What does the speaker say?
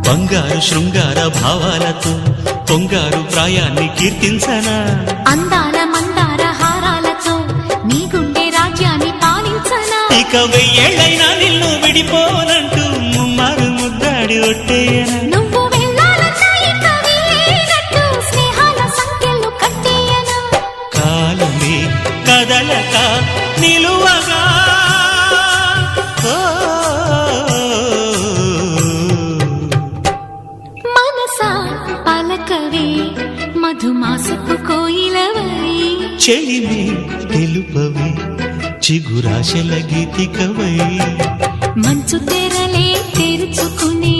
బంగారు శృంగార భావాలతో పొంగారు ప్రాయాన్ని కీర్తించనా అందాల మందార హారాలతో నీ గుండె రాజ్యాన్ని పాలించనా ఇక వెయ్యేళ్ళైనా నిన్ను విడిపోనంటూ ముమ్మారు ముద్దాడి ఒట్టేయనా నువ్వు వెళ్ళాలన్నా ఇక వీలేనట్టు స్నేహాల సంఖ్యలు కట్టేయనా కాలమే కదలక నిలువగా మనసా పలకవే మధుమాసపు కోయిలవై చెలిమి తెలుపవే చిగురాశల గీతికవై మంచు తెరలే తెరుచుకుని